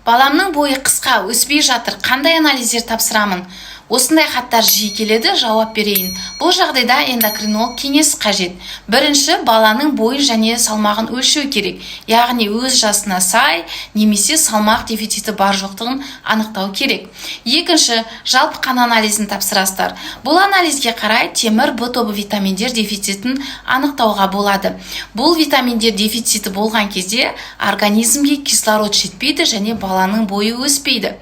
Баламның бойы қысқа, өспей жатыр. Қандай анализдер тапсырамын? Осындай хаттар жиі келеді, жауап берейін. Бұл жағдайда эндокринолог кеңес қажет. Бірінші, баланың бойын және салмағын өлшеу керек. Яғни өз жасына сай, немесе салмақ дефициті бар жоқтығын анықтау керек. Екінші, жалпы қан анализін тапсырасыздар. Бұл анализге қарай темір, В тобы витаминдер дефицитін анықтауға болады. Бұл витаминдер дефициті болған кезде организмге кислород жетпейді және баланың бойы өспейді.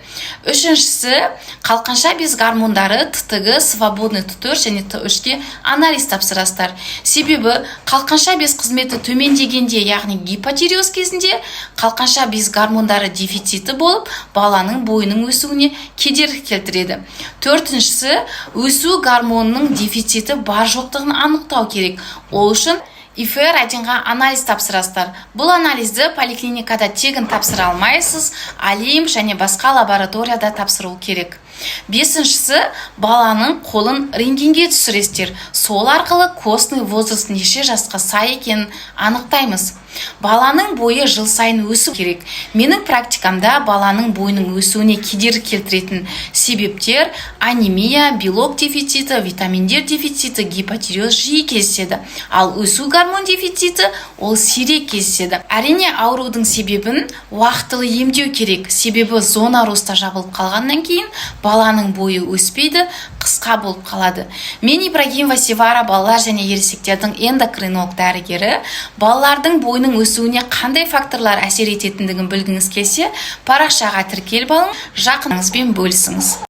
Үшіншісі, қалқанша без гормондары ТТГ, свободный Т4 және Т3-ке анализ тапсырасыздар. Себебі қалқанша без қызметі төмендегенде, яғни гипотиреоз кезінде қалқанша без гормондары дефициті болып, баланың бойының өсуіне кедергі келтіреді. Төртіншісі, өсу гормонының дефициті бар жоқтығын анықтау керек. Ол үшін ИФР-1-ға анализ тапсырасыздар. Бұл анализді поликлиникада тегін тапсыра алмайсыз, Алим және басқа лабораторияда тапсыру керек. Бесіншісі, баланың қолын рентгенге түсіресіздер. Сол арқылы костный возраст неше жасқа сай екенін анықтаймыз. Баланың бойы жыл сайын өсу керек. Менің практикамда баланың бойының өсуіне кедергі келтіретін себептер анемия, белок дефициті, витаминдер дефициті, гипотиреоз жиі кездеседі. Ал өсу гормон дефициті ол сирек кездеседі. Әрине, аурудың себебін уақытылы емдеу керек. Себебі зона роста жабылып қалғаннан кейін баланың бойы өспейді, қысқа болып қалады. Мен Ибрагимова Севара, балалар және ересектердің эндокринолог дәрігері. Балалардың бойының өсуіне қандай факторлар әсер ететіндігін білгіңіз келсе, парақшаға тіркеліп алың, жақыныңызбен бөлісіңіз.